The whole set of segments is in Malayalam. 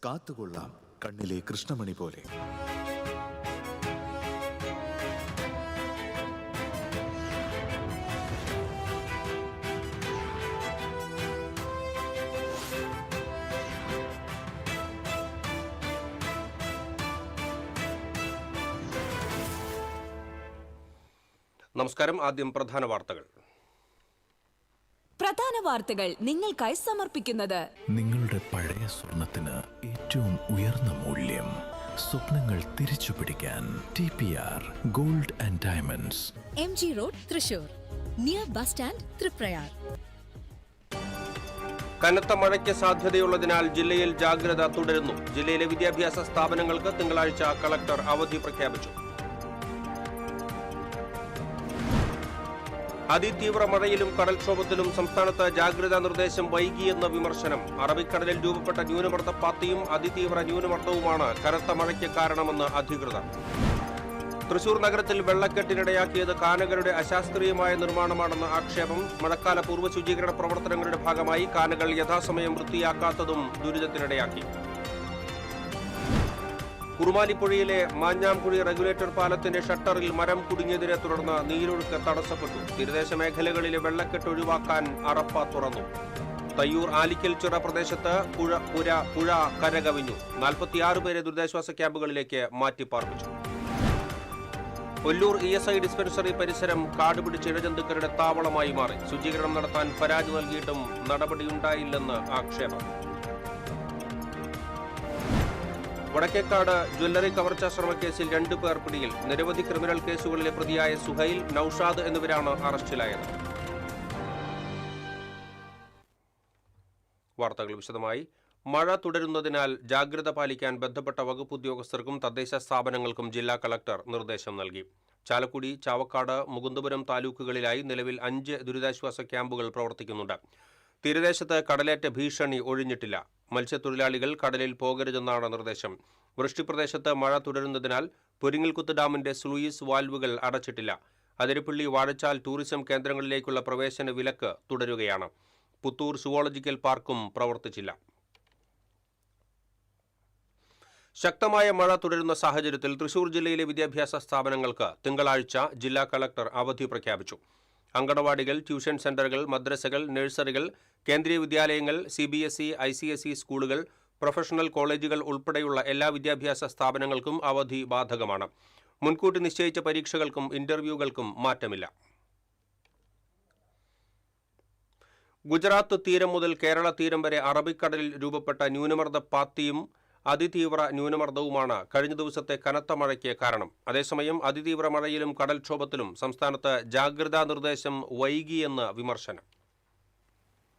കാത്തുകൊള്ളാം കണ്ണിലെ കൃഷ്ണമണി പോലെ. നമസ്കാരം. ആദ്യം പ്രധാന വാർത്തകൾ. നിങ്ങൾക്കായി സമർപ്പിക്കുന്നത് നിങ്ങളുടെ പഴയ സ്വർണത്തിന് ഏറ്റവും ഉയർന്ന മൂല്യം. സ്വപ്നങ്ങൾ തിരിച്ചു പിടിക്കാൻ TPR gold and diamonds, MG road, Thrissur, near bus stand, Triprayar. കനത്ത മഴയ്ക്ക് സാധ്യതയുള്ളതിനാൽ ജില്ലയിൽ ജാഗ്രത തുടരുന്നു. ജില്ലയിലെ വിദ്യാഭ്യാസ സ്ഥാപനങ്ങൾക്ക് തിങ്കളാഴ്ച കളക്ടർ അവധി പ്രഖ്യാപിച്ചു. അതിതീവ്ര മഴയിലും കടൽക്ഷോഭത്തിലും സംസ്ഥാനത്ത് ജാഗ്രതാ നിർദ്ദേശം വൈകിയെന്ന വിമർശനം. അറബിക്കടലിൽ രൂപപ്പെട്ട ന്യൂനമർദ്ദപ്പാത്തിയും അതിതീവ്ര ന്യൂനമർദ്ദവുമാണ് കനത്ത മഴയ്ക്ക് കാരണമെന്ന് അധികൃതർ. തൃശൂർ നഗരത്തിൽ വെള്ളക്കെട്ടിനിടയാക്കിയത് കാനകളുടെ അശാസ്ത്രീയമായ നിർമ്മാണമാണെന്ന് ആക്ഷേപം. മഴക്കാല പൂർവ്വ ശുചീകരണ പ്രവർത്തനങ്ങളുടെ ഭാഗമായി കാനകൾ യഥാസമയം വൃത്തിയാക്കാത്തതും ദുരിതത്തിനിടയാക്കി. കുറുമാലിപ്പുഴയിലെ മാഞ്ഞാംകുഴി റെഗുലേറ്റർ പാലത്തിന്റെ ഷട്ടറിൽ മരം കുടുങ്ങിയതിനെ തുടർന്ന് നീരൊഴുക്ക് തടസ്സപ്പെട്ടു. തീരദേശ മേഖലകളിലെ വെള്ളക്കെട്ട് ഒഴിവാക്കാൻ അറപ്പ തുറന്നു. തയ്യൂർ ആലിക്കൽച്ചിറ പ്രദേശത്ത് പുഴ കരകവിഞ്ഞു. 46 പേരെ ദുരിതാശ്വാസ ക്യാമ്പുകളിലേക്ക് മാറ്റിപ്പാർപ്പിച്ചു. ഒല്ലൂർ ESI ഡിസ്പെൻസറി പരിസരം കാടുപിടിച്ച ഇഴജന്തുക്കളുടെ താവളമായി മാറി. ശുചീകരണം നടത്താൻ പരാതി നൽകിയിട്ടും നടപടിയുണ്ടായില്ലെന്ന് ആക്ഷേപം. വടക്കേക്കാട് ജ്വല്ലറി കവർച്ചാ ശ്രമക്കേസിൽ 2 പേർ പിടിയിൽ. നിരവധി ക്രിമിനൽ കേസുകളിലെ പ്രതിയായ സുഹൈൽ, നൌഷാദ് എന്നിവരാണ് അറസ്റ്റിലായത്. വാർത്തകൾ വിശദമായി. മഴ തുടരുന്നതിനാൽ ജാഗ്രത പാലിക്കാൻ ബന്ധപ്പെട്ട വകുപ്പ് ഉദ്യോഗസ്ഥർക്കും തദ്ദേശ സ്ഥാപനങ്ങൾക്കും ജില്ലാ കളക്ടർ നിർദ്ദേശം നൽകി. ചാലക്കുടി, ചാവക്കാട്, മുകുന്ദപുരം താലൂക്കുകളിലായി നിലവിൽ 5 ദുരിതാശ്വാസ ക്യാമ്പുകൾ പ്രവർത്തിക്കുന്നുണ്ട്. തീരദേശത്ത് കടലേറ്റ ഭീഷണി ഒഴിഞ്ഞിട്ടില്ല. മത്സ്യത്തൊഴിലാളികൾ കടലിൽ പോകരുതെന്നാണ് നിർദ്ദേശം. വൃഷ്ടിപ്രദേശത്ത് മഴ തുടരുന്നതിനാൽ പൊരിങ്ങൽകുത്ത് ഡാമിന്റെ സ്ലൂയിസ് വാൽവുകൾ അടച്ചിട്ടില്ല. അതിരപ്പള്ളി, വാഴച്ചാൽ ടൂറിസം കേന്ദ്രങ്ങളിലേക്കുള്ള പ്രവേശന വിലക്ക് തുടരുകയാണ്. പുത്തൂർ സുവോളജിക്കൽ പാർക്കും പ്രവർത്തിച്ചില്ല. ശക്തമായ മഴ തുടരുന്ന സാഹചര്യത്തിൽ തൃശൂർ ജില്ലയിലെ വിദ്യാഭ്യാസ സ്ഥാപനങ്ങൾക്ക് തിങ്കളാഴ്ച ജില്ലാ കളക്ടർ അവധി പ്രഖ്യാപിച്ചു. അങ്കണവാടികൾ, ട്യൂഷൻ സെന്ററുകൾ, മദ്രസകൾ, നഴ്സറികൾ, കേന്ദ്രീയ വിദ്യാലയങ്ങൾ, CBSE, ICSE സ്കൂളുകൾ, പ്രൊഫഷണൽ കോളേജുകൾ ഉൾപ്പെടെയുള്ള എല്ലാ വിദ്യാഭ്യാസ സ്ഥാപനങ്ങൾക്കും അവധി ബാധകമാണ്. മുൻകൂട്ടി നിശ്ചയിച്ച പരീക്ഷകൾക്കും ഇന്റർവ്യൂകൾക്കും മാറ്റമില്ല. ഗുജറാത്ത് തീരം മുതൽ കേരള തീരം വരെ അറബിക്കടലിൽ രൂപപ്പെട്ട ന്യൂനമർദ്ദപ്പാത്തിയും അതിതീവ്ര ന്യൂനമർദ്ദവുമാണ് കഴിഞ്ഞ ദിവസത്തെ കനത്ത മഴയ്ക്ക് കാരണം. അതേസമയം അതിതീവ്ര മഴയിലും കടൽക്ഷോഭത്തിലും സംസ്ഥാനത്ത് ജാഗ്രതാ നിർദ്ദേശം വൈകിയെന്ന് വിമർശനം.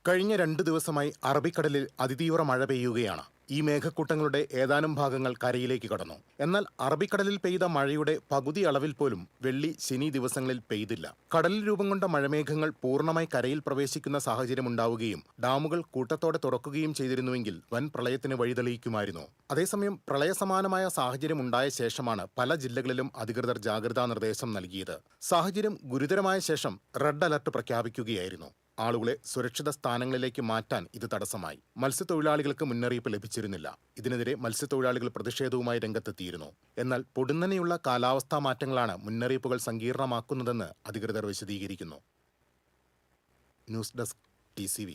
കഴിഞ്ഞ 2 ദിവസമായി അറബിക്കടലിൽ അതിതീവ്ര മഴ പെയ്യുകയാണ്. ഈ മേഘക്കൂട്ടങ്ങളുടെ ഏതാനും ഭാഗങ്ങൾ കരയിലേക്ക് കടന്നു. എന്നാൽ അറബിക്കടലിൽ പെയ്ത മഴയുടെ പകുതി അളവിൽ പോലും വെള്ളി, ശനി ദിവസങ്ങളിൽ പെയ്തില്ല. കടലിൽ രൂപം കൊണ്ട മഴമേഘങ്ങൾ പൂർണ്ണമായി കരയിൽ പ്രവേശിക്കുന്ന സാഹചര്യമുണ്ടാവുകയും ഡാമുകൾ കൂട്ടത്തോടെ തുറക്കുകയും ചെയ്തിരുന്നുവെങ്കിൽ വൻ പ്രളയത്തിന് വഴിതെളിയിക്കുമായിരുന്നു. അതേസമയം പ്രളയസമാനമായ സാഹചര്യം ഉണ്ടായ ശേഷമാണ് പല ജില്ലകളിലും അധികൃതർ ജാഗ്രതാ നിർദ്ദേശം നൽകിയത്. സാഹചര്യം ഗുരുതരമായ ശേഷം റെഡ് അലർട്ട് പ്രഖ്യാപിക്കുകയായിരുന്നു. ആളുകളെ സുരക്ഷിത സ്ഥാനങ്ങളിലേക്ക് മാറ്റാൻ ഇത് തടസ്സമായി. മത്സ്യത്തൊഴിലാളികൾക്ക് മുന്നറിയിപ്പ് ലഭിച്ചിരുന്നില്ല. ഇതിനെതിരെ മത്സ്യത്തൊഴിലാളികൾ പ്രതിഷേധവുമായി രംഗത്തെത്തിയിരുന്നു. എന്നാൽ പൊടുന്നനെയുള്ള കാലാവസ്ഥാ മാറ്റങ്ങളാണ് മുന്നറിയിപ്പുകൾ സങ്കീർണമാക്കുന്നതെന്ന് അധികൃതർ വിശദീകരിക്കുന്നു. News desk TCV.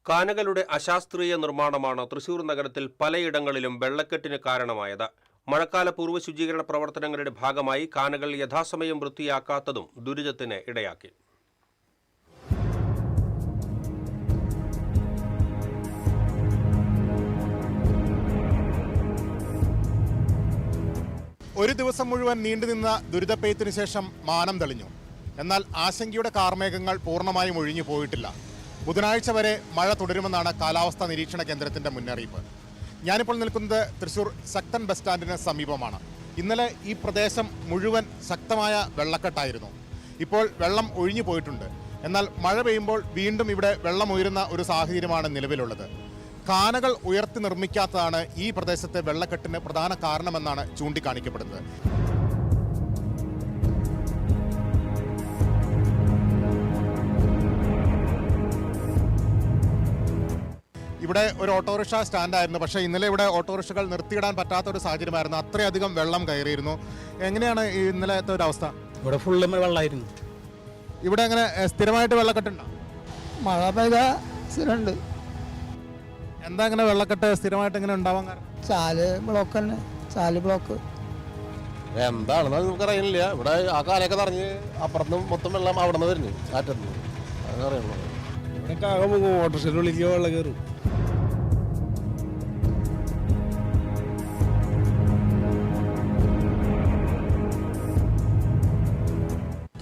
കാനകളുടെ അശാസ്ത്രീയ നിർമ്മാണമാണ് തൃശൂർ നഗരത്തിൽ പലയിടങ്ങളിലും വെള്ളക്കെട്ടിന് കാരണമായത്. മഴക്കാല പൂർവ്വ ശുചീകരണ പ്രവർത്തനങ്ങളുടെ ഭാഗമായി കാനകൾ യഥാസമയം വൃത്തിയാക്കാത്തതും ദുരിതത്തിന് ഇടയാക്കി. ഒരു ദിവസം മുഴുവൻ നീണ്ടുനിന്ന ദുരിതപ്പെയ്ത്തിനു ശേഷം മാനം തെളിഞ്ഞു. എന്നാൽ ആശങ്കയുടെ കാർമേഘങ്ങൾ പൂർണ്ണമായും ഒഴിഞ്ഞു പോയിട്ടില്ല. ബുധനാഴ്ച വരെ മഴ തുടരുമെന്നാണ് കാലാവസ്ഥാ നിരീക്ഷണ കേന്ദ്രത്തിന്റെ മുന്നറിയിപ്പ്. ഞാനിപ്പോൾ നിൽക്കുന്നത് തൃശൂർ ശക്തൻ ബസ് സ്റ്റാൻഡിന് സമീപമാണ്. ഇന്നലെ ഈ പ്രദേശം മുഴുവൻ ശക്തമായ വെള്ളക്കെട്ടായിരുന്നു. ഇപ്പോൾ വെള്ളം ഒഴിഞ്ഞു പോയിട്ടുണ്ട്. എന്നാൽ മഴ പെയ്യുമ്പോൾ വീണ്ടും ഇവിടെ വെള്ളം ഉയരുന്ന ഒരു സാഹചര്യമാണ് നിലവിലുള്ളത്. കാനകൾ ഉയർത്തി നിർമ്മിക്കാത്തതാണ് ഈ പ്രദേശത്തെ വെള്ളക്കെട്ടിന് പ്രധാന കാരണമെന്നാണ് ചൂണ്ടിക്കാണിക്കപ്പെടുന്നത്. ഇവിടെ ഒരു ഓട്ടോറിക്ഷ സ്റ്റാൻഡായിരുന്നു, പക്ഷേ ഇന്നലെ ഇവിടെ ഓട്ടോറിക്ഷകൾ നിർത്തിയിടാൻ പറ്റാത്തൊരു സാഹചര്യമായിരുന്നു. അത്രയധികം വെള്ളം കയറിയിരുന്നു. എങ്ങനെയാണ് ഇന്നലത്തെ ഒരു അവസ്ഥ? ഇവിടെ ഫുള്ള് വെള്ളമായിരുന്നു. ഇവിടെ അങ്ങനെ സ്ഥിരമായിട്ട് വെള്ളക്കെട്ടുണ്ടോ? മഴ പെയ്ത സ്ഥിരമുണ്ട്. എന്താ അങ്ങനെ വെള്ളക്കെട്ട് സ്ഥിരമായിട്ട് ഇങ്ങനെ ഉണ്ടാവാൻ കാരണം? ചാല് ബ്ലോക്ക് തന്നെ, ചാല് ബ്ലോക്ക്. എന്താണെന്ന് നമുക്ക് അറിയില്ല. ഇവിടെ ആ കാലൊക്കെ നിറഞ്ഞ് അപ്പുറത്തും മൊത്തം വെള്ളം അവിടെ നിന്ന് വരുന്നു, കാറ്റത്തുനിന്ന്. അങ്ങനെ അറിയുള്ളൂ. ഇവിടെ ആകെ പോകും, ഓട്ടോറിക്ഷയുടെ ഉള്ളിലേക്ക് വെള്ളം കയറും.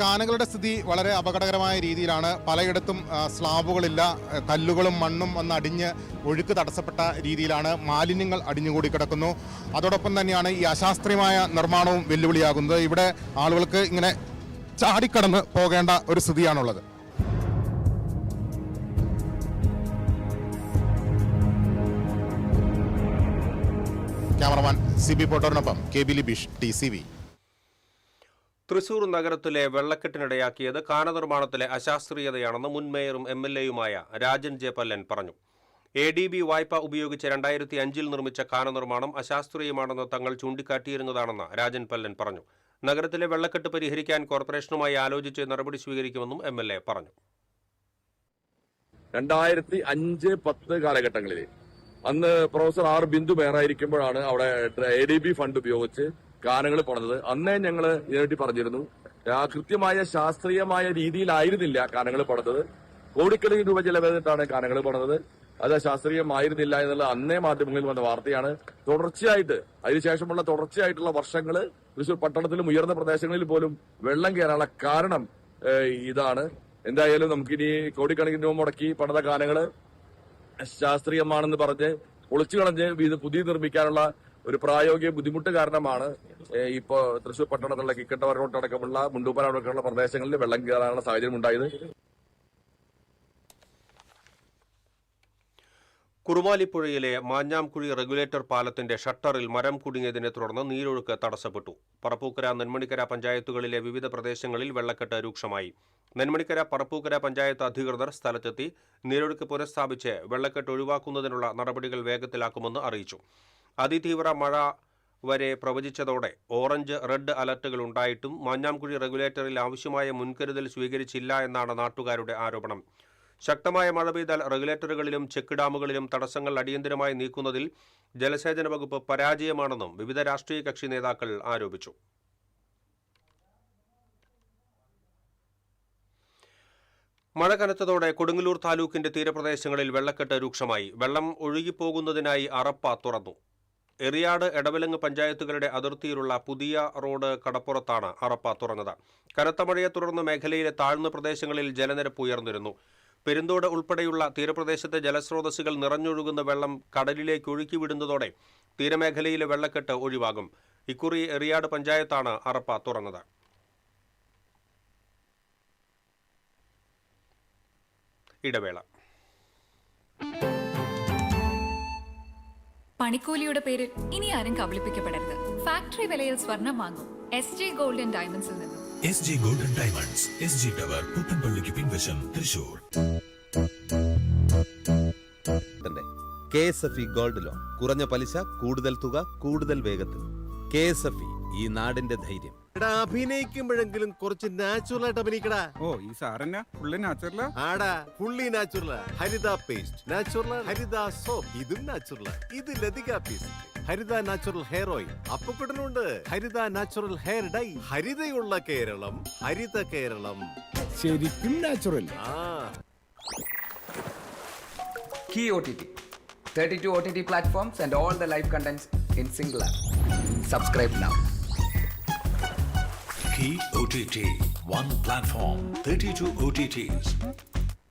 കാനകളുടെ സ്ഥിതി വളരെ അപകടകരമായ രീതിയിലാണ്. പലയിടത്തും സ്ലാബുകളില്ല, കല്ലുകളും മണ്ണും വന്ന് അടിഞ്ഞ് ഒഴുക്ക് തടസ്സപ്പെട്ട രീതിയിലാണ്. മാലിന്യങ്ങൾ അടിഞ്ഞുകൂടി കിടക്കുന്നു. അതോടൊപ്പം തന്നെയാണ് ഈ അശാസ്ത്രീയമായ നിർമ്മാണവും വെല്ലുവിളിയാകുന്നത്. ഇവിടെ ആളുകൾക്ക് ഇങ്ങനെ ചാടിക്കടന്ന് പോകേണ്ട ഒരു സ്ഥിതിയാണുള്ളത്. ക്യാമറമാൻ CB പോട്ടോറിനൊപ്പം KB ലിബീഷ്, TCV. തൃശൂർ നഗരത്തിലെ വെള്ളക്കെട്ടിനിടയാക്കിയത് കാനനിർമ്മാണത്തിലെ അശാസ്ത്രീയതയാണെന്ന് മുൻ മേയറും MLA-യുമായ രാജൻ ജെ പല്ലൻ പറഞ്ഞു. ADB വായ്പ ഉപയോഗിച്ച് 2005-ൽ നിർമ്മിച്ച കാനനിർമ്മാണം അശാസ്ത്രീയമാണെന്ന് തങ്ങൾ ചൂണ്ടിക്കാട്ടിയിരുന്നതാണെന്ന് രാജൻ പല്ലൻ പറഞ്ഞു. നഗരത്തിലെ വെള്ളക്കെട്ട് പരിഹരിക്കാൻ കോർപ്പറേഷനുമായി ആലോചിച്ച് നടപടി സ്വീകരിക്കുമെന്നും MLA പറഞ്ഞു. 2005-10 കാലഘട്ടങ്ങളിൽ അന്ന് പ്രൊഫസർ R ബിന്ദു മേയറായിരിക്കുമ്പോഴാണ് അവിടെ ADB ഫണ്ട് ഉപയോഗിച്ച് കാനകൾ പണിതത്. അന്നേ ഞങ്ങൾ ഇതിനെപ്പറ്റി പറഞ്ഞിരുന്നു. കൃത്യമായ ശാസ്ത്രീയമായ രീതിയിലായിരുന്നില്ല കാനകൾ പണിതത്. കോടിക്കണക്കിന് രൂപ ചെലവഴിച്ചിട്ടാണ് കാനകൾ പണിതത്. അത് ശാസ്ത്രീയമായിരുന്നില്ല എന്നുള്ള അന്നേ മാധ്യമങ്ങളിൽ വന്ന വാർത്തയാണ്. തുടർച്ചയായിട്ട് അതിനുശേഷമുള്ള തുടർച്ചയായിട്ടുള്ള വർഷങ്ങൾ തൃശൂർ പട്ടണത്തിലും ഉയർന്ന പ്രദേശങ്ങളിൽ പോലും വെള്ളം കയറാനുള്ള കാരണം ഇതാണ്. എന്തായാലും നമുക്കിനി കോടിക്കണക്കിന് രൂപ മുടക്കി പണിത കാനകള് ശാസ്ത്രീയമാണെന്ന് പറഞ്ഞ് പൊളിച്ചു കളഞ്ഞ് ഇത് പുതിയ നിർമ്മിക്കാനുള്ള ഒരു പ്രായോഗിക ബുദ്ധിമുട്ട് കാരണമാണ് ഇപ്പോ തൃശൂർ പട്ടണത്തിലുള്ള കിക്കട്ടവരോട്ടടക്കമുള്ള മുണ്ടൂപ്പനടക്കമുള്ള പ്രദേശങ്ങളിൽ വെള്ളം കയറാനുള്ള സാഹചര്യം ഉണ്ടായത്. കുറുമാലിപ്പുഴയിലെ മാഞ്ഞാംകുഴി റെഗുലേറ്റർ പാലത്തിന്റെ ഷട്ടറിൽ മരം കുടുങ്ങിയതിനെ തുടർന്ന് നീരൊഴുക്ക് തടസ്സപ്പെട്ടു. പറപ്പൂക്കര, നെന്മണിക്കര പഞ്ചായത്തുകളിലെ വിവിധ പ്രദേശങ്ങളിൽ വെള്ളക്കെട്ട് രൂക്ഷമായി. നെന്മണിക്കര, പറപ്പൂക്കര പഞ്ചായത്ത് അധികൃതർ സ്ഥലത്തെത്തി നീരൊഴുക്ക് പുനഃസ്ഥാപിച്ച് വെള്ളക്കെട്ട് ഒഴിവാക്കുന്നതിനുള്ള നടപടികൾ വേഗത്തിലാക്കുമെന്ന് അറിയിച്ചു. അതിതീവ്ര മഴ വരെ പ്രവചിച്ചതോടെ ഓറഞ്ച്, റെഡ് അലർട്ടുകൾ ഉണ്ടായിട്ടും മാഞ്ഞാംകുഴി റെഗുലേറ്ററിൽ ആവശ്യമായ മുൻകരുതൽ സ്വീകരിച്ചില്ല എന്നാണ് നാട്ടുകാരുടെ ആരോപണം. ശക്തമായ മഴ പെയ്താൽ റെഗുലേറ്ററുകളിലും ചെക്ക് ഡാമുകളിലും തടസ്സങ്ങൾ അടിയന്തരമായി നീക്കുന്നതിൽ ജലസേചന വകുപ്പ് പരാജയമാണെന്നും വിവിധ രാഷ്ട്രീയ കക്ഷി നേതാക്കൾ ആരോപിച്ചു. മഴ കനത്തതോടെ കൊടുങ്ങല്ലൂർ താലൂക്കിന്റെ തീരപ്രദേശങ്ങളിൽ വെള്ളക്കെട്ട് രൂക്ഷമായി. വെള്ളം ഒഴുകിപ്പോകുന്നതിനായി അറപ്പ തുറന്നു. എറിയാട്, എടവലങ്ങ് പഞ്ചായത്തുകളുടെ അതിർത്തിയിലുള്ള പുതിയ റോഡ് കടപ്പുറത്താണ് അറപ്പ തുറന്നത്. കനത്ത മഴയെ തുടർന്ന് മേഖലയിലെ താഴ്ന്ന പ്രദേശങ്ങളിൽ ജലനിരപ്പ് ഉയർന്നിരുന്നു. പെരുന്തോട് ഉൾപ്പെടെയുള്ള തീരപ്രദേശത്തെ ജലസ്രോതസ്സുകൾ നിറഞ്ഞൊഴുകുന്ന വെള്ളം കടലിലേക്ക് ഒഴുക്കിവിടുന്നതോടെ തീരമേഖലയിലെ വെള്ളക്കെട്ട് ഒഴിവാകും. ഇക്കുറി എറിയാട് പഞ്ചായത്താണ് അറപ്പ തുറന്നത്. ഇടവേള. പണിക്കൂലിയുടെ പേരിൽ ഇനി ആരും കബളിപ്പിക്കപ്പെടരുത്. ഫാക്ടറി വിലയിൽ സ്വർണം വാങ്ങും SJ ഗോൾഡ് ആൻഡ് ഡയമണ്ട്സിൽ നിന്നും. SJ gold and diamonds, SG tower, പുത്തൻപള്ളിക്ക് പിൻവശം, തൃശൂർ. KSFE ഗോൾഡ് ലോൺ, കുറഞ്ഞ പലിശ, കൂടുതൽ തുക, കൂടുതൽ വേഗത്തിൽ. KSFE, ഈ നാടിന്റെ ധൈര്യം. അഭിനയിക്കുമ്പോഴെങ്കിലും കുറച്ച് നാച്ചുറൽ ആയിട്ട് അഭിനയിക്കടാ. ഓ, ഈ സാറന്നെ ഫുള്ള് നാച്ചുറലാ? ആടാ, ഫുള്ളി നാച്ചുറൽ. ഹരിത പേസ്റ്റ് നാച്ചുറൽ, ഹരിത സോപ്പ് ഇതും നാച്ചുറൽ, ഇത് ലതിക പേസ്റ്റ്, ഹരിത നാച്ചുറൽ ഹെയർ ഓയിൽ, അപ്പക്കുട്ടനുണ്ട് ഹരിത natural hair dye. ഹരിതയുള്ള Keralam, Haritha Keralam, ശരിക്കും natural. Key OTT, 32 OTT platforms and all the live contents in single app. Subscribe now. Key OTT, one platform, 32 OTTs.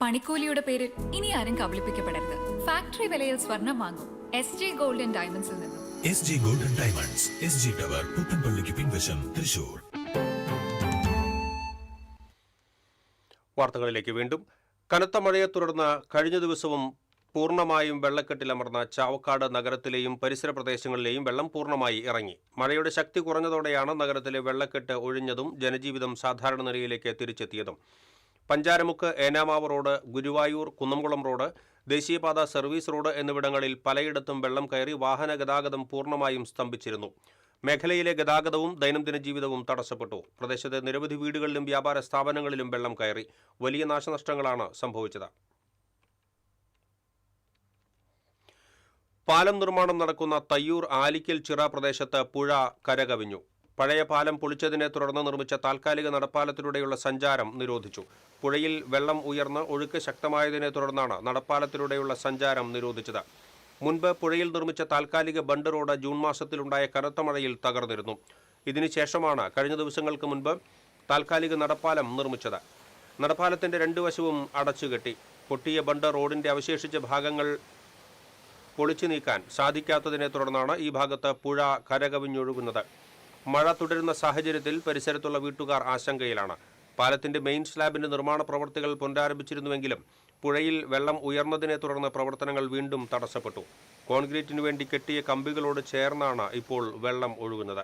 പണിക്കൂലിയുടെ പേരിൽ ഇനി ആരും കബളിപ്പിക്കപ്പെടരുത്. ഫാക്ടറി വിലയിൽ സ്വർണം വാങ്ങും SJ ഗോൾഡ് ആൻഡ് ഡയമണ്ട്സിൽ നിന്നും. SJ gold and diamonds, SG tower, പുത്തൻപള്ളിക്ക് പിൻവശം, തൃശൂർ. വാർത്തകളിലേക്ക് വീണ്ടും. കനത്ത മഴയെ തുടർന്ന് കഴിഞ്ഞ ദിവസവും പൂർണ്ണമായും വെള്ളക്കെട്ടിലമർന്ന ചാവക്കാട് നഗരത്തിലെയും പരിസര പ്രദേശങ്ങളിലെയും വെള്ളം പൂർണ്ണമായി ഇറങ്ങി. മഴയുടെ ശക്തി കുറഞ്ഞതോടെയാണ് നഗരത്തിലെ വെള്ളക്കെട്ട് ഒഴിഞ്ഞതും ജനജീവിതം സാധാരണ നിലയിലേക്ക് തിരിച്ചെത്തിയതും. പഞ്ചാരമുക്ക്, ഏനാമാവ് റോഡ്, ഗുരുവായൂർ, കുന്നംകുളം റോഡ്, ദേശീയപാത, സർവീസ് റോഡ് എന്നിവിടങ്ങളിൽ പലയിടത്തും വെള്ളം കയറി വാഹന ഗതാഗതം പൂർണ്ണമായും സ്തംഭിച്ചിരുന്നു. മേഖലയിലെ ഗതാഗതവും ദൈനംദിന ജീവിതവും തടസ്സപ്പെട്ടു. പ്രദേശത്തെ നിരവധി വീടുകളിലും വ്യാപാര സ്ഥാപനങ്ങളിലും വെള്ളം കയറി. വലിയ നാശനഷ്ടങ്ങളാണ് സംഭവിച്ചത്. പാലം നിർമ്മാണം നടക്കുന്ന തയ്യൂർ ആലിക്കൽ ചിറ പ്രദേശത്ത് പുഴ കരകവിഞ്ഞു. പഴയ പാലം പൊളിച്ചതിനെ തുടർന്ന് നിർമ്മിച്ച താൽക്കാലിക നടപ്പാലത്തിലൂടെയുള്ള സഞ്ചാരം നിരോധിച്ചു. പുഴയിൽ വെള്ളം ഉയർന്ന് ഒഴുക്ക് ശക്തമായതിനെ തുടർന്നാണ് നടപ്പാലത്തിലൂടെയുള്ള സഞ്ചാരം നിരോധിച്ചത്. മുൻപ് പുഴയിൽ നിർമ്മിച്ച താൽക്കാലിക ബണ്ട് റോഡ് ജൂൺ മാസത്തിലുണ്ടായ കനത്ത മഴയിൽ തകർന്നിരുന്നു. ഇതിനുശേഷമാണ് കഴിഞ്ഞ ദിവസങ്ങൾക്ക് മുൻപ് താൽക്കാലിക നടപ്പാലം നിർമ്മിച്ചത്. നടപ്പാലത്തിന്റെ 2 വശവും അടച്ചുകെട്ടി. പൊട്ടിയ ബണ്ട് റോഡിന്റെ അവശേഷിച്ച ഭാഗങ്ങൾ പൊളിച്ചു നീക്കാൻ സാധിക്കാത്തതിനെ തുടർന്നാണ് ഈ ഭാഗത്ത് പുഴ കരകവിഞ്ഞൊഴുകുന്നത്. മഴ തുടരുന്ന സാഹചര്യത്തിൽ പരിസരത്തുള്ള വീട്ടുകാർ ആശങ്കയിലാണ്. പാലത്തിന്റെ മെയിൻ സ്ലാബിന്റെ നിർമ്മാണ പ്രവൃത്തികൾ പുനരാരംഭിച്ചിരുന്നുവെങ്കിലും പുഴയിൽ വെള്ളം ഉയർന്നതിനെ തുടർന്ന് പ്രവർത്തനങ്ങൾ വീണ്ടും തടസ്സപ്പെട്ടു. കോൺക്രീറ്റിനു വേണ്ടി കെട്ടിയ കമ്പികളോട് ചേർന്നാണ് ഇപ്പോൾ വെള്ളം ഒഴുകുന്നത്.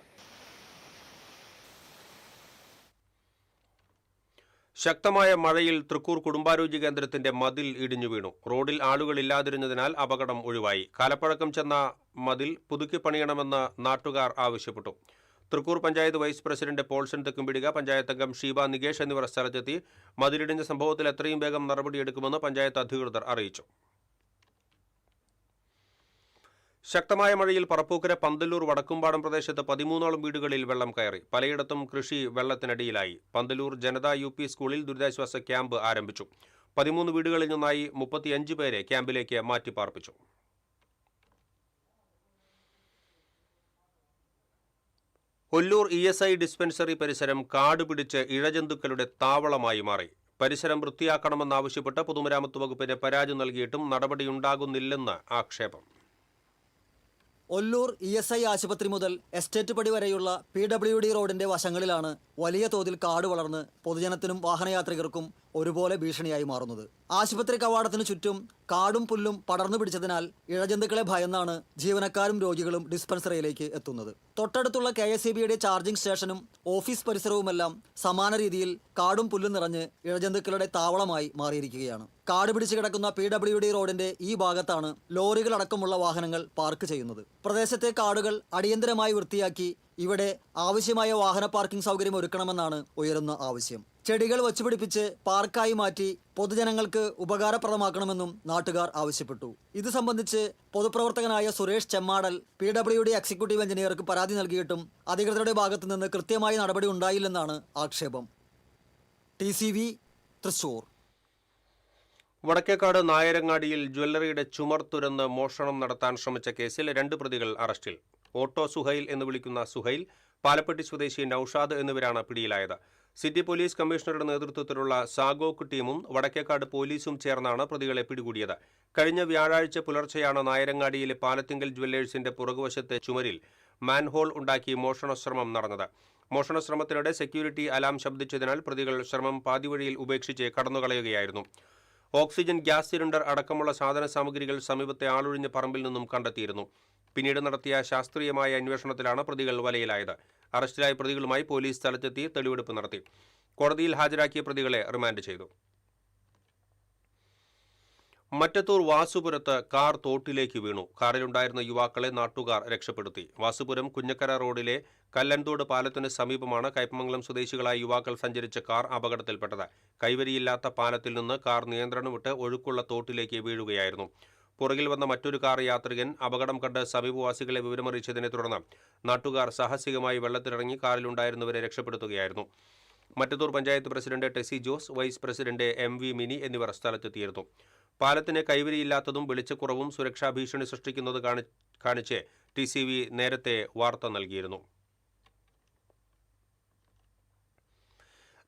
ശക്തമായ മഴയിൽ തൃക്കൂർ കുടുംബാരോഗ്യ കേന്ദ്രത്തിന്റെ മതിൽ ഇടിഞ്ഞു വീണു. റോഡിൽ ആളുകളില്ലാതിരുന്നതിനാൽ അപകടം ഒഴിവായി. കാലപ്പഴക്കം ചെന്ന മതിൽ പുതുക്കി പണിയണമെന്ന് നാട്ടുകാർ ആവശ്യപ്പെട്ടു. തൃക്കൂർ പഞ്ചായത്ത് വൈസ് പ്രസിഡന്റ് പോൾസൺ തെക്കുംപിടിക, പഞ്ചായത്ത് അംഗം ഷീബ നികേഷ് എന്നിവർ സ്ഥലത്തെത്തി മതിലിടിഞ്ഞ സംഭവത്തിൽ എത്രയും വേഗം നടപടിയെടുക്കുമെന്ന് പഞ്ചായത്ത് അധികൃതർ അറിയിച്ചു. ശക്തമായ മഴയിൽ പറപ്പൂക്കര പന്തല്ലൂർ വടക്കുംപാടം പ്രദേശത്ത് 13ഓളം വീടുകളിൽ വെള്ളം കയറി. പലയിടത്തും കൃഷി വെള്ളത്തിനടിയിലായി. പന്തല്ലൂർ ജനതാ UP സ്കൂളിൽ ദുരിതാശ്വാസ ക്യാമ്പ് ആരംഭിച്ചു. 13 വീടുകളിൽ നിന്നായി 35 പേരെ ക്യാമ്പിലേക്ക് മാറ്റിപ്പാർപ്പിച്ചു. ഒല്ലൂർ ESI ഡിസ്പെൻസറി പരിസരം കാട് പിടിച്ച് ഇഴജന്തുക്കളുടെ താവളമായി മാറി. പരിസരം വൃത്തിയാക്കണമെന്നാവശ്യപ്പെട്ട് പൊതുമരാമത്ത് വകുപ്പിന് പരാതി നൽകിയിട്ടും നടപടിയുണ്ടാകുന്നില്ലെന്ന് ആക്ഷേപം. ഒല്ലൂർ ESI ആശുപത്രി മുതൽ എസ്റ്റേറ്റ് പടി വരെയുള്ള PWD റോഡിന്റെ വശങ്ങളിലാണ് വലിയ തോതിൽ കാട് വളർന്ന് പൊതുജനത്തിനും വാഹനയാത്രികർക്കും ഒരുപോലെ ഭീഷണിയായി മാറുന്നത്. ആശുപത്രി കവാടത്തിനു ചുറ്റും കാടും പുല്ലും പടർന്നു പിടിച്ചതിനാൽ ഇഴജന്തുക്കളെ ഭയന്നാണ് ജീവനക്കാരും രോഗികളും ഡിസ്പെൻസറിയിലേക്ക് എത്തുന്നത്. തൊട്ടടുത്തുള്ള KSEBയുടെ ചാർജിംഗ് സ്റ്റേഷനും ഓഫീസ് പരിസരവുമെല്ലാം സമാന രീതിയിൽ കാടും പുല്ലും നിറഞ്ഞ് ഇഴജന്തുക്കളുടെ താവളമായി മാറിയിരിക്കുകയാണ്. കാട് പിടിച്ചു കിടക്കുന്ന PWD റോഡിന്റെ ഈ ഭാഗത്താണ് ലോറികളടക്കമുള്ള വാഹനങ്ങൾ പാർക്ക് ചെയ്യുന്നത്. പ്രദേശത്തെ കാടുകൾ അടിയന്തരമായി വൃത്തിയാക്കി ഇവിടെ ആവശ്യമായ വാഹന പാർക്കിംഗ് സൗകര്യം ഒരുക്കണമെന്നാണ് ഉയരുന്ന ആവശ്യം. ചെടികൾ വച്ചുപിടിപ്പിച്ച് പാർക്കായി മാറ്റി പൊതുജനങ്ങൾക്ക് ഉപകാരപ്രദമാക്കണമെന്നും നാട്ടുകാർ ആവശ്യപ്പെട്ടു. ഇത് സംബന്ധിച്ച് പൊതുപ്രവർത്തകനായ സുരേഷ് ചെമ്മാടൽ PWD എക്സിക്യൂട്ടീവ് എഞ്ചിനീയർക്ക് പരാതി നൽകിയിട്ടും അധികൃതരുടെ ഭാഗത്തുനിന്ന് കൃത്യമായ നടപടി ഉണ്ടായില്ലെന്നാണ് ആക്ഷേപം. TCV തൃശൂർ. വടക്കേക്കാട് നായരങ്ങാടിയിൽ ജ്വല്ലറിയുടെ ചുമർ തുരന്ന് മോഷണം നടത്താൻ ശ്രമിച്ച കേസിൽ 2 പ്രതികൾ അറസ്റ്റിൽ. ഓട്ടോ സുഹൈൽ എന്ന് വിളിക്കുന്ന സുഹൈൽ, പാലപ്പെട്ടി സ്വദേശി നൌഷാദ് എന്നിവരാണ് പിടിയിലായത്. സിറ്റി പോലീസ് കമ്മീഷണറുടെ നേതൃത്വത്തിലുള്ള സാഗോക്ക് ടീമും വടക്കേക്കാട് പോലീസും ചേർന്നാണ് പ്രതികളെ പിടികൂടിയത്. കഴിഞ്ഞ വ്യാഴാഴ്ച പുലർച്ചെയാണ് നായരങ്ങാടിയിലെ പാലത്തിങ്കൽ ജ്വല്ലേഴ്സിന്റെ പുറകുവശത്തെ ചുമരിൽ മാൻഹോൾ ഉണ്ടാക്കി മോഷണശ്രമം നടന്നത്. മോഷണശ്രമത്തിനിടെ സെക്യൂരിറ്റി അലാം ശബ്ദിച്ചതിനാൽ പ്രതികൾ ശ്രമം പാതിവഴിയിൽ ഉപേക്ഷിച്ച് കടന്നുകളയുകയായിരുന്നു. ഓക്സിജൻ, ഗ്യാസ് സിലിണ്ടർ അടക്കമുള്ള സാധന സാമഗ്രികൾ സമീപത്തെ ആളൊഴിഞ്ഞ പറമ്പിൽ നിന്നും കണ്ടെത്തിയിരുന്നു. പിന്നീട് നടത്തിയ ശാസ്ത്രീയമായ അന്വേഷണത്തിലാണ് പ്രതികൾ വലയിലായത്. അറസ്റ്റിലായ പ്രതികളുമായി പോലീസ് സ്ഥലത്തെത്തി തെളിവെടുപ്പ് നടത്തി. കോടതിയിൽ ഹാജരാക്കിയ പ്രതികളെ റിമാൻഡ് ചെയ്തു. മറ്റത്തൂർ വാസുപുരത്ത് കാർ തോട്ടിലേക്ക് വീണു. കാറിലുണ്ടായിരുന്ന യുവാക്കളെ നാട്ടുകാർ രക്ഷപ്പെടുത്തി. വാസുപുരം കുഞ്ഞക്കര റോഡിലെ കല്ലൻതോട് പാലത്തിന് സമീപമാണ് കയ്പമംഗലം സ്വദേശികളായ യുവാക്കൾ സഞ്ചരിച്ച കാർ അപകടത്തിൽപ്പെട്ടത്. കൈവരിയില്ലാത്ത പാലത്തിൽ നിന്ന് കാർ നിയന്ത്രണം വിട്ട് ഒഴുക്കുള്ള തോട്ടിലേക്ക് വീഴുകയായിരുന്നു. പുറകിൽ വന്ന മറ്റൊരു കാർ യാത്രികൻ അപകടം കണ്ട് സമീപവാസികളെ വിവരമറിയിച്ചതിനെ തുടർന്ന് നാട്ടുകാർ സാഹസികമായി വെള്ളത്തിലിറങ്ങി കാറിലുണ്ടായിരുന്നവരെ രക്ഷപ്പെടുത്തുകയായിരുന്നു. Mattathur panchayat president Tessy Jose, vice president MV Mini എന്നിവർ സ്ഥലത്തെത്തിയിരുന്നു. പാലത്തിന് കൈവരിയില്ലാത്തതും വെളിച്ചക്കുറവും സുരക്ഷാ ഭീഷണി സൃഷ്ടിക്കുന്നത് കാണിച്ച് TCV നേരത്തെ വാർത്ത നൽകിയിരുന്നു.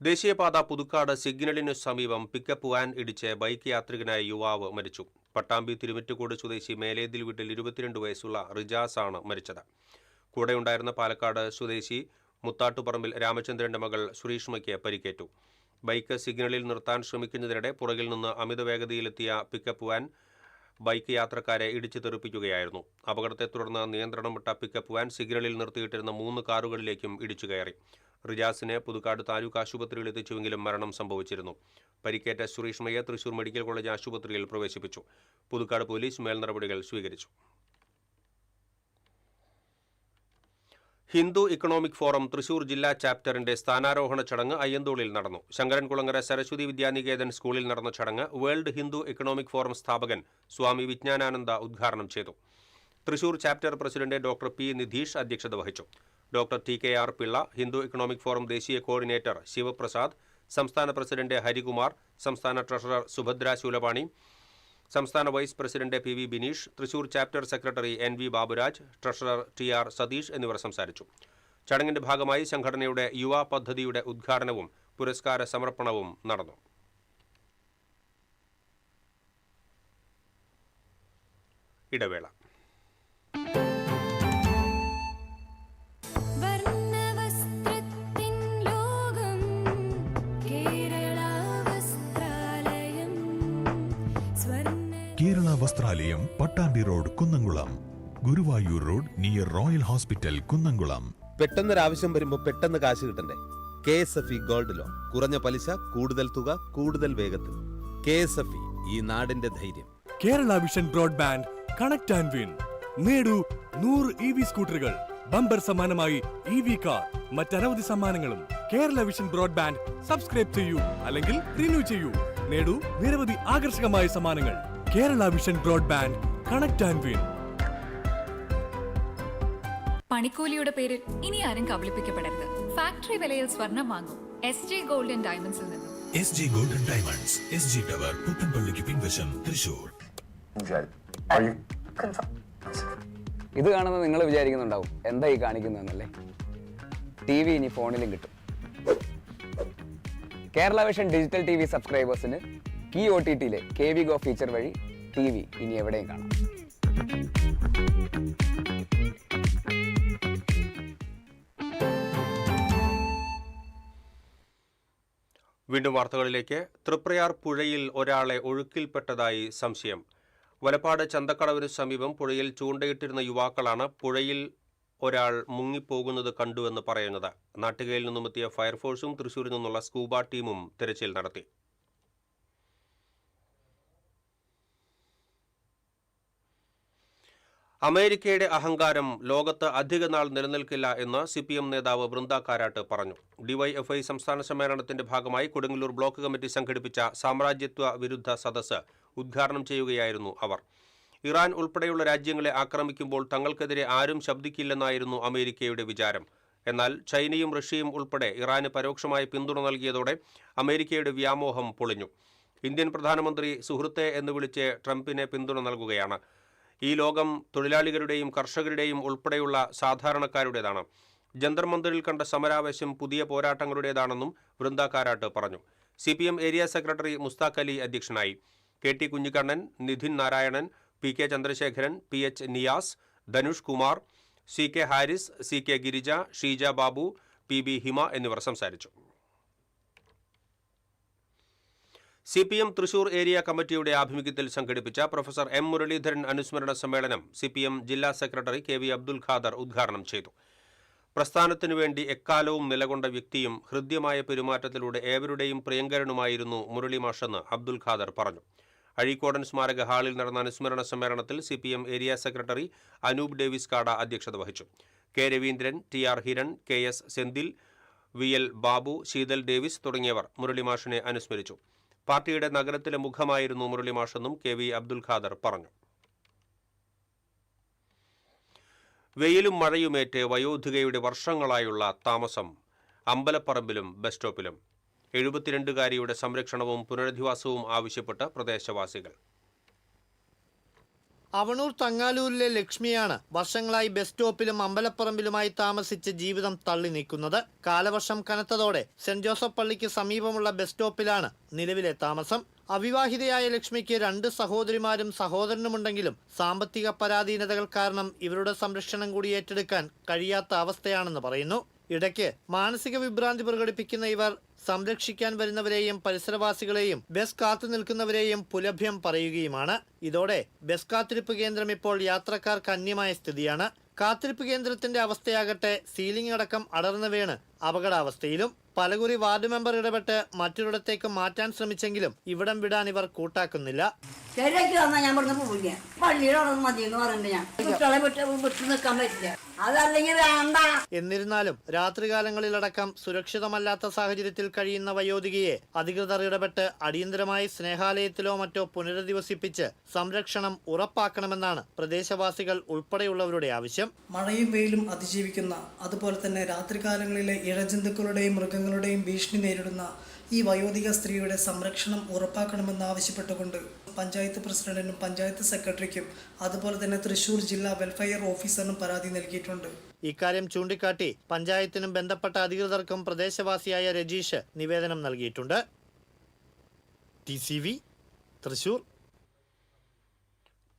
ദേശീയപാത പുതുക്കാട് സിഗ്നലിനു സമീപം പിക്കപ്പ് വാൻ ഇടിച്ച് ബൈക്ക് യാത്രികനായ യുവാവ് മരിച്ചു. പട്ടാമ്പി തിരുമിറ്റുകൂട് സ്വദേശി മേലേതിൽ വീട്ടിൽ 22 വയസ്സുള്ള റിജാസ് ആണ് മരിച്ചത്. കൂടെയുണ്ടായിരുന്ന പാലക്കാട് സ്വദേശി മുത്താട്ടുപറമ്പിൽ രാമചന്ദ്രന്റെ മകൾ സുരീഷ്മയ്ക്ക് പരിക്കേറ്റു. ബൈക്ക് സിഗ്നലിൽ നിർത്താൻ ശ്രമിക്കുന്നതിനിടെ പുറകിൽ നിന്ന് അമിത വേഗതയിലെത്തിയ പിക്കപ്പ് വാൻ ബൈക്ക് യാത്രക്കാരെ ഇടിച്ചു തെറിപ്പിക്കുകയായിരുന്നു. അപകടത്തെ തുടർന്ന് നിയന്ത്രണം വിട്ട പിക്കപ്പ് വാൻ സിഗ്നലിൽ നിർത്തിയിട്ടിരുന്ന 3 കാറുകളിലേക്കും ഇടിച്ചു കയറി. റിജാസിനെ പുതുക്കാട് താലൂക്ക് ആശുപത്രിയിൽ എത്തിച്ചുവെങ്കിലും മരണം സംഭവിച്ചിരുന്നു. പരിക്കേറ്റ സുരേഷ്മയെ തൃശൂർ മെഡിക്കൽ കോളേജ് ആശുപത്രിയിൽ പ്രവേശിപ്പിച്ചു. പുതുക്കാട് പോലീസ് മേൽനടപടികൾ സ്വീകരിച്ചു. ഹിന്ദു ഇക്കണോമിക് ഫോറം തൃശൂർ ജില്ലാ ചാപ്റ്ററിന്റെ സ്ഥാനാരോഹണ ചടങ്ങ് അയ്യന്തോളിൽ നടന്നു. ശങ്കരൻകുളങ്ങര സരസ്വതി വിദ്യാനികേതൻ സ്കൂളിൽ നടന്ന ചടങ്ങ് വേൾഡ് ഹിന്ദു ഇക്കണോമിക് ഫോറം സ്ഥാപകൻ സ്വാമി വിജ്ഞാനാനന്ദ ഉദ്ഘാടനം ചെയ്തു. തൃശൂർ ചാപ്റ്റർ പ്രസിഡന്റ് ഡോക്ടർ പി നിധീഷ് അധ്യക്ഷത വഹിച്ചു. Doctor TKR Pillai, Hindu economic forum ദേശീയ കോർഡിനേറ്റർ ശിവപ്രസാദ്, സംസ്ഥാന പ്രസിഡന്റ് ഹരികുമാർ, സംസ്ഥാന ട്രഷറർ സുഭദ്ര ശൂലപാണി, സംസ്ഥാന vice president PV Bineesh, Thrissur chapter secretary NV Baburaj, treasurer TR Satheesh എന്നിവർ സംസാരിച്ചു. ചടങ്ങിന്റെ ഭാഗമായി സംഘടനയുടെ യുവ പദ്ധതിയുടെ ഉദ്ഘാടനവും പുരസ്കാര സമർപ്പണവും നടന്നു. ഇടവേള. Kerala Vasthralayam, Pattambi road, Kunnamkulam. Guruvayur road near royal hospital, Kunnamkulam. പെട്ടെന്നൊരാവശ്യം വരുമ്പോൾ പെട്ടെന്ന് കാശ് കിട്ടണ്ടേ? KSFE gold loan. കുറഞ്ഞ പലിശ, കൂടുതൽ തുക, കൂടുതൽ വേഗത്തിൽ. KSFE, ഈ നാടിന്റെ ധൈര്യം. Kerala vision broadband, connect and win. നേടൂ 100 EV സ്കൂട്ടറുകൾ, ബമ്പർ സമ്മാനമായി EV കാർ, മറ്റനവധി സമ്മാനങ്ങളും. കേരള വിഷൻ ബ്രോഡ്ബാൻഡ് സബ്സ്ക്രൈബ് ചെയ്യൂ, അല്ലെങ്കിൽ റിന്യൂ ചെയ്യൂ. നേടൂ നിരവധി ആകർഷകമായ സമ്മാനങ്ങൾ. Kerala vision broadband, connect and win. പണിക്കൂലിയുടെ പേരിൽ ഇനി ആരും കബളിപ്പിക്കപ്പെടരുത്. ഫാക്ടറി വിലയിൽ സ്വർണം വാങ്ങൂ SJ ഗോൾഡ് ആൻഡ് ഡയമണ്ട്സിൽ നിന്നും. SJ golden diamonds, SG tower, പുത്തൻപള്ളിക്ക് പിൻവശം, തൃശൂർ. ഇത് കാണുന്നത് നിങ്ങൾ വിചാരിക്കുന്നുണ്ടാവും എന്താ ഈ കാണിക്കുന്നതെന്നല്ലേ. TV ഇനി ഫോണിലും കിട്ടും. കേരള വിഷൻ ഡിജിറ്റൽ TV സബ്സ്ക്രൈബേഴ്സിന് കീ OTTയിലെ KV Go ഫീച്ചർ വഴി TV ഇനി എവിടെയും കാണാം. വീണ്ടും വാർത്തകളിലേക്ക്. തൃപ്രയാർ പുഴയിൽ ഒരാളെ ഒഴുക്കിൽപ്പെട്ടതായി സംശയം. വലപ്പാട് ചന്തക്കടവിന് സമീപം പുഴയിൽ ചൂണ്ടയിട്ടിരുന്ന യുവാക്കളാണ് പുഴയിൽ ഒരാൾ മുങ്ങിപ്പോകുന്നത് കണ്ടുവെന്ന് പറയുന്നത്. നാട്ടികയിൽ നിന്നുമെത്തിയ ഫയർഫോഴ്സും തൃശൂരിൽ നിന്നുള്ള സ്കൂബ ടീമും തിരച്ചിൽ നടത്തി. അമേരിക്കയുടെ അഹങ്കാരം ലോകത്ത് അധികനാൾ നിലനിൽക്കില്ല എന്ന് CPM നേതാവ് വൃന്ദ കാരാട്ട് പറഞ്ഞു. DYFI സംസ്ഥാന സമ്മേളനത്തിന്റെ ഭാഗമായി കൊടുങ്ങല്ലൂർ ബ്ലോക്ക് കമ്മിറ്റി സംഘടിപ്പിച്ച സാമ്രാജ്യത്വ വിരുദ്ധ സദസ്സ് ഉദ്ഘാടനം ചെയ്യുകയായിരുന്നു അവർ. ഇറാൻ ഉൾപ്പെടെയുള്ള രാജ്യങ്ങളെ ആക്രമിക്കുമ്പോൾ തങ്ങൾക്കെതിരെ ആരും ശബ്ദിക്കില്ലെന്നായിരുന്നു അമേരിക്കയുടെ വിചാരം. എന്നാൽ ചൈനയും റഷ്യയും ഉൾപ്പെടെ ഇറാന് പരോക്ഷമായി പിന്തുണ നൽകിയതോടെ അമേരിക്കയുടെ വ്യാമോഹം പൊളിഞ്ഞു. ഇന്ത്യൻ പ്രധാനമന്ത്രി സുഹൃത്തെ എന്ന് വിളിച്ച് ട്രംപിനെ പിന്തുണ നൽകുകയാണ്. ഈ ലോകം തൊഴിലാളികളുടെയും കർഷകരുടെയും ഉൾപ്പെടെയുള്ള സാധാരണക്കാരുടേതാണ്. ജന്തർ മന്ദിറിൽ കണ്ട സമരാവേശം പുതിയ പോരാട്ടങ്ങളുടേതാണെന്നും വൃന്ദ കാരാട്ട് പറഞ്ഞു. CPM area secretary Mushtaq Ali അധ്യക്ഷനായി. KT Kunhikannan, Nidhin Narayanan, PK Chandrasekharan, PH Niyas, Dhanush Kumar, CK Haris, CK Girija, Sheeja Babu, PB ഹിമ എന്നിവർ സംസാരിച്ചു. CPM തൃശൂർ ഏരിയ കമ്മിറ്റിയുടെ ആഭിമുഖ്യത്തിൽ സംഘടിപ്പിച്ച പ്രൊഫസർ M മുരളീധരൻ അനുസ്മരണ സമ്മേളനം CPM ജില്ലാ സെക്രട്ടറി KV അബ്ദുൽ ഖാദർ ഉദ്ഘാടനം ചെയ്തു. പ്രസ്ഥാനത്തിനു വേണ്ടി എക്കാലവും നിലകൊണ്ട വ്യക്തിയും ഹൃദ്യമായ പെരുമാറ്റത്തിലൂടെ ഏവരുടെയും പ്രിയങ്കരനുമായിരുന്നു മുരളി മാഷെന്ന് അബ്ദുൽ ഖാദർ പറഞ്ഞു. അഴീക്കോടൻ സ്മാരക ഹാളിൽ നടന്ന അനുസ്മരണ സമ്മേളനത്തിൽ CPM area secretary Anoop Davis കാട അധ്യക്ഷത വഹിച്ചു. K Raveendran, TR Hiran, KS Senthil, VL Babu, Sheetal Davis തുടങ്ങിയവർ മുരളി മാഷിനെ അനുസ്മരിച്ചു. പാർട്ടിയുടെ നഗരത്തിലെ മുഖമായിരുന്നു മുരളി മാഷെന്നും KV അബ്ദുൽ ഖാദർ പറഞ്ഞു. വെയിലും മഴയുമേറ്റ് വയോധികയുടെ വർഷങ്ങളായുള്ള താമസം അമ്പലപ്പറമ്പിലും ബസ് സ്റ്റോപ്പിലും. 72കാരിയുടെ സംരക്ഷണവും പുനരധിവാസവും ആവശ്യപ്പെട്ട് പ്രദേശവാസികൾ. അവണൂർ തങ്ങാലൂരിലെ ലക്ഷ്മിയാണ് വർഷങ്ങളായി ബസ് സ്റ്റോപ്പിലും അമ്പലപ്പറമ്പിലുമായി താമസിച്ച് ജീവിതം തള്ളി നീക്കുന്നത്. കാലവർഷം കനത്തതോടെ സെന്റ് ജോസഫ് പള്ളിക്ക് സമീപമുള്ള ബസ് സ്റ്റോപ്പിലാണ് നിലവിലെ താമസം. അവിവാഹിതയായ ലക്ഷ്മിക്ക് 2 സഹോദരിമാരും സഹോദരനുമുണ്ടെങ്കിലും സാമ്പത്തിക പരാധീനതകൾ കാരണം ഇവരുടെ സംരക്ഷണം കൂടി ഏറ്റെടുക്കാൻ കഴിയാത്ത അവസ്ഥയാണെന്ന് പറയുന്നു. ഇടയ്ക്ക് മാനസിക വിഭ്രാന്തി പ്രകടിപ്പിക്കുന്ന ഇവർ സംരക്ഷിക്കാൻ വരുന്നവരെയും പരിസരവാസികളെയും ബസ് കാത്തു നിൽക്കുന്നവരെയും പുലഭ്യം പറയുകയുമാണ്. ഇതോടെ ബസ് കാത്തിരിപ്പ് കേന്ദ്രം ഇപ്പോൾ യാത്രക്കാർക്ക് അന്യമായ സ്ഥിതിയാണ്. കാത്തിരിപ്പ് കേന്ദ്രത്തിന്റെ അവസ്ഥയാകട്ടെ സീലിംഗ് അടക്കം അടർന്നു വീണ് അപകടാവസ്ഥയിലും. പലകുറി വാർഡ് മെമ്പർ ഇടപെട്ട് മറ്റൊരിടത്തേക്ക് മാറ്റാൻ ശ്രമിച്ചെങ്കിലും ഇവിടം വിടാൻ ഇവർ കൂട്ടാക്കുന്നില്ല. ശരിയാക്കി വന്നാൽ ഞാൻ ഇവിടുന്ന് പോവില്ല. പള്ളിയുടെ മതി എന്ന് പറഞ്ഞിട്ട് ഞാൻ കുട്ടികളെ വിട്ട് നിൽക്കാൻ പറ്റില്ല. അതല്ലെങ്കിൽ വേണ്ട. എന്നിരുന്നാലും രാത്രികാലങ്ങളിലടക്കം സുരക്ഷിതമല്ലാത്ത സാഹചര്യത്തിൽ കഴിയുന്ന വയോധികയെ അധികൃതർ ഇടപെട്ട് അടിയന്തരമായി സ്നേഹാലയത്തിലോ മറ്റോ പുനരധിവസിപ്പിച്ച് സംരക്ഷണം ഉറപ്പാക്കണമെന്നാണ് പ്രദേശവാസികൾ ഉൾപ്പെടെയുള്ളവരുടെ ആവശ്യം. മഴയും വെയിലും അതിജീവിക്കുന്ന, അതുപോലെ തന്നെ രാത്രികാലങ്ങളിലെ ഇഴജന്തുക്കളുടെയും മൃഗങ്ങളുടെയും ഭീഷണി നേരിടുന്ന ഈ വയോധിക സ്ത്രീയുടെ സംരക്ഷണം ഉറപ്പാക്കണമെന്നാവശ്യപ്പെട്ടുകൊണ്ട് പഞ്ചായത്ത് പ്രസിഡന്റിനും പഞ്ചായത്ത് സെക്രട്ടറിക്കും അതുപോലെ തന്നെ തൃശൂർ ജില്ലാ വെൽഫെയർ ഓഫീസറിനും പരാതി നൽകിയിട്ടുണ്ട്. ഇക്കാര്യം ചൂണ്ടിക്കാട്ടി പഞ്ചായത്തിനും ബന്ധപ്പെട്ട അധികൃതർക്കും പ്രദേശവാസിയായ രജീഷ് നിവേദനം നൽകിയിട്ടുണ്ട്. TCV തൃശൂർ.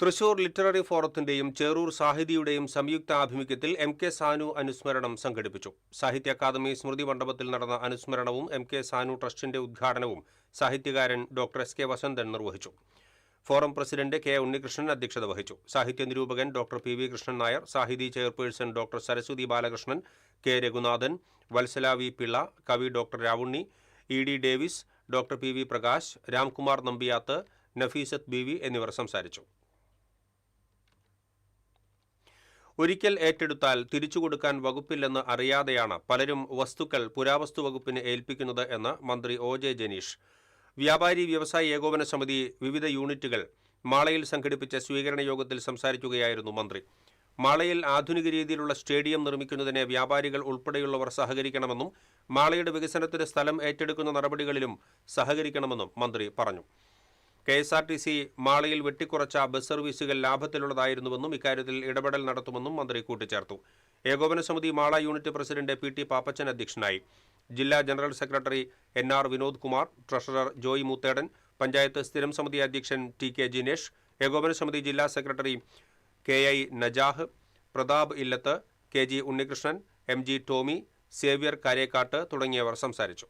തൃശൂർ ലിറ്റററി ഫോറത്തിന്റെയും ചേറൂർ സാഹിതിയുടെയും സംയുക്ത ആഭിമുഖ്യത്തിൽ MK സാനു അനുസ്മരണം സംഘടിപ്പിച്ചു. സാഹിത്യ അക്കാദമി സ്മൃതി മണ്ഡപത്തിൽ നടന്ന അനുസ്മരണവും MK സാനു ട്രസ്റ്റിന്റെ ഉദ്ഘാടനവും സാഹിത്യകാരൻ ഡോക്ടർ SK വസന്തൻ നിർവഹിച്ചു. ഫോറം പ്രസിഡന്റ് K ഉണ്ണികൃഷ്ണൻ അധ്യക്ഷത വഹിച്ചു. സാഹിത്യ നിരൂപകൻ doctor PV Krishnan Nair, Sahithi chairperson doctor Saraswathi Balakrishnan, K Raghunathan, Vatsala V Pillai, കവി doctor Ravunni, ED Davis, doctor PV Prakash, Ramkumar Nambiath, Nafeesath BV എന്നിവർ സംസാരിച്ചു. ഒരിക്കൽ ഏറ്റെടുത്താൽ തിരിച്ചുകൊടുക്കാൻ വകുപ്പില്ലെന്ന് അറിയാതെയാണ് പലരും വസ്തുക്കൾ പുരാവസ്തു വകുപ്പിന് ഏൽപ്പിക്കുന്നത് എന്ന് മന്ത്രി OJ ജനീഷ്. വ്യാപാരി വ്യവസായി ഏകോപന സമിതി വിവിധ യൂണിറ്റുകൾ മാളയിൽ സംഘടിപ്പിച്ച സ്വീകരണ യോഗത്തിൽ സംസാരിക്കുകയായിരുന്നു മന്ത്രി. മാളയിൽ ആധുനിക രീതിയിലുള്ള സ്റ്റേഡിയം നിർമ്മിക്കുന്നതിന് വ്യാപാരികൾ ഉൾപ്പെടെയുള്ളവർ സഹകരിക്കണമെന്നും മാളയുടെ വികസനത്തിന് സ്ഥലം ഏറ്റെടുക്കുന്ന നടപടികളിലും സഹകരിക്കണമെന്നും മന്ത്രി പറഞ്ഞു. KSRTC മാളയിൽ വെട്ടിക്കുറച്ച ബസ് സർവീസുകൾ ലാഭത്തിലുള്ളതായിരുന്നുവെന്നും ഇക്കാര്യത്തിൽ ഇടപെടൽ നടത്തുമെന്നും മന്ത്രി കൂട്ടിച്ചേർത്തു. ഏകോപന സമിതി Mala unit president PT Pappachan അധ്യക്ഷനായി. ജില്ലാ general secretary NR Vinod Kumar, treasurer Joy Moothedan, panchayat സ്ഥിരം സമിതി അധ്യക്ഷൻ TK ജിനേഷ്, ഏകോപന സമിതി ജില്ലാ secretary KI Najah, Prathap Illath, KG Unnikrishnan, MG Tommy, Xavier Karekkatt തുടങ്ങിയവർ സംസാരിച്ചു.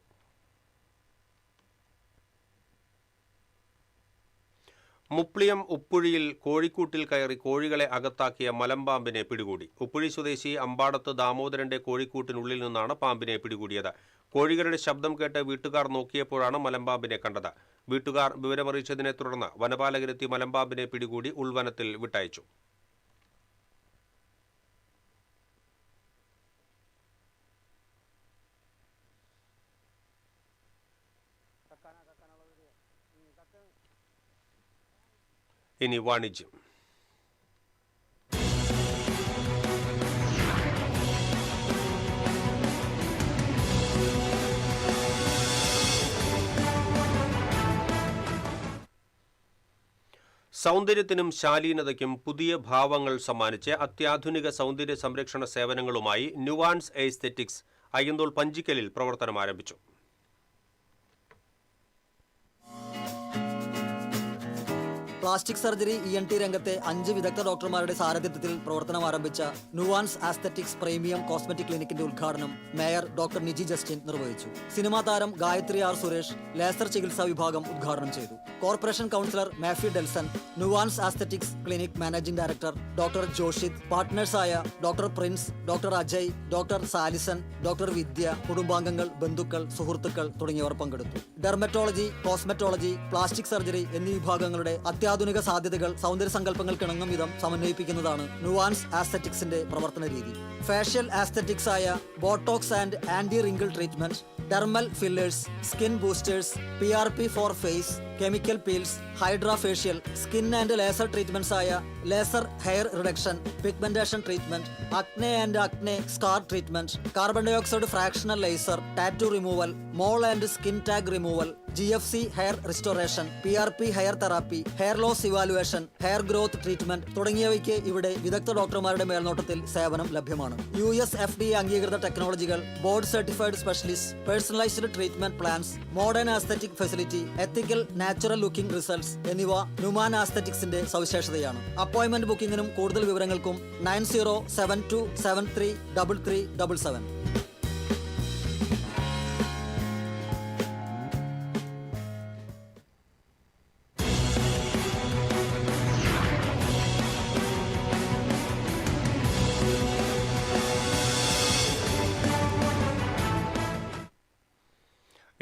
മുപ്ലിയം ഉപ്പുഴിയിൽ കോഴിക്കൂട്ടിൽ കയറി കോഴികളെ അകത്താക്കിയ മലമ്പാമ്പിനെ പിടികൂടി. ഉപ്പുഴി സ്വദേശി അമ്പാടത്ത് ദാമോദരന്റെ കോഴിക്കൂട്ടിനുള്ളിൽ നിന്നാണ് പാമ്പിനെ പിടികൂടിയത്. കോഴികളുടെ ശബ്ദം കേട്ട് വീട്ടുകാർ നോക്കിയപ്പോഴാണ് മലമ്പാമ്പിനെ കണ്ടത്. വീട്ടുകാർ വിവരമറിയിച്ചതിനെ തുടർന്ന് വനപാലകരെത്തി മലമ്പാമ്പിനെ പിടികൂടി ഉൾവനത്തിൽ വിട്ടയച്ചു. ഇനി വാണിജ്യം. സൗന്ദര്യത്തിനും ശാലീനതയ്ക്കും പുതിയ ഭാവങ്ങൾ സമ്മാനിച്ച് അത്യാധുനിക സൗന്ദര്യ സംരക്ഷണ സേവനങ്ങളുമായി നുവാൻസ് എസ്തെറ്റിക്സ് അയ്യന്തോൾ പഞ്ചിക്കലിൽ പ്രവർത്തനം ആരംഭിച്ചു. പ്ലാസ്റ്റിക് സർജറി ENT രംഗത്തെ 5 വിദഗ്ധ ഡോക്ടർമാരുടെ സാരഥ്യത്തിൽ പ്രവർത്തനം ആരംഭിച്ച നുവാൻസ് ആസ്തെറ്റിക്സ് പ്രീമിയം കോസ്മെറ്റിക് ക്ലിനിക്കിന്റെ ഉദ്ഘാടനം മേയർ ഡോക്ടർ നിജി ജസ്റ്റിൻ നിർവഹിച്ചു. സിനിമാ താരം ഗായത്രി R സുരേഷ് ലേസർ ചികിത്സാ വിഭാഗം ഉദ്ഘാടനം ചെയ്തു. Corporation councillor Mafi Delson, nuance aesthetics clinic managing director doctor Joshith, പാർട്ട്നേഴ്സായ doctor Prince, doctor Ajay, doctor Salison, doctor Vidya, കുടുംബാംഗങ്ങൾ, ബന്ധുക്കൾ, സുഹൃത്തുക്കൾ തുടങ്ങിയവർ പങ്കെടുത്തു. ഡെർമറ്റോളജി, കോസ്മെറ്റോളജി, പ്ലാസ്റ്റിക് സർജറി എന്നീ വിഭാഗങ്ങളുടെ അത്യാധുനിക സാധ്യതകൾ സൗന്ദര്യ സങ്കല്പങ്ങൾക്കിണങ്ങും വിധം സമന്വയിപ്പിക്കുന്നതാണ് നുവാൻസ് ആസ്തെറ്റിക്സിന്റെ പ്രവർത്തന രീതി. ഫാഷ്യൽ ആസ്തെറ്റിക്സ് ആയ botox and anti wrinkle treatment, dermal fillers, skin boosters, PRP for face, chemical peels, hydra facial, skin and laser treatments ആയ laser hair reduction, pigmentation treatment, acne and acne scar treatment, carbon dioxide fractional laser, tattoo removal, mole and skin tag removal, GFC hair restoration, PRP hair therapy, hair loss evaluation, hair growth treatment തുടങ്ങിയവയ്ക്ക് ഇവിടെ വിദഗ്ധ ഡോക്ടർമാരുടെ മേൽനോട്ടത്തിൽ സേവനം ലഭ്യമാണ്. US FDA അംഗീകൃത ടെക്നോളജികൾ, board certified specialist, personalised treatment plans, modern aesthetic facility, ethical natural looking results എന്നിവ നുമാൻ ആസ്തെറ്റിക്സിന്റെ സവിശേഷതയാണ്. അപ്പോയിന്റ്മെന്റ് ബുക്കിംഗിനും കൂടുതൽ വിവരങ്ങൾക്കും 9072733377.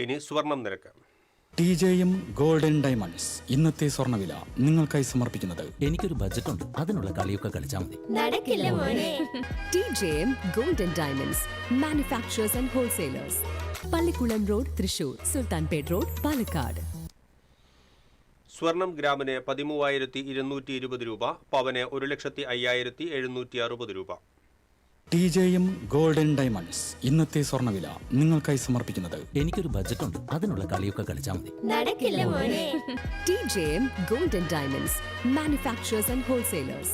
ഇനി സ്വർണം നിരക്ക്. TJM ഗോൾഡൻ ഡയമണ്ട്സ് ഇന്നത്തെ സ്വർണ്ണവില നിങ്ങൾക്കായി സമർപ്പിക്കുന്നത് എനിക്കൊരു ബജറ്റ് ഉണ്ട്, അതിനുള്ള കളിയൊക്കെ കളിച്ചാൽ മതി. നടക്കില്ല മോനെ. TJM golden diamonds manufacturers and wholesalers, Pallikkulam road, Thrissur, Sultanpet road, Palakkad. സ്വർണം ഗ്രാമിന് 13,220 രൂപ, പവന് 1,05,760 രൂപ. TJM ഗോൾഡൻ ഡയമണ്ട്സ് ഇന്നത്തെ സ്വർണ്ണവില നിങ്ങൾക്കായി സമർപ്പിക്കുന്നത് എനിക്കൊരു ബജറ്റ് ഉണ്ട്, അതിനുള്ള കളിയൊക്കെ കളിച്ചാൽ മതി. നടക്കില്ല മോനെ. TJM golden diamonds manufacturers and wholesalers,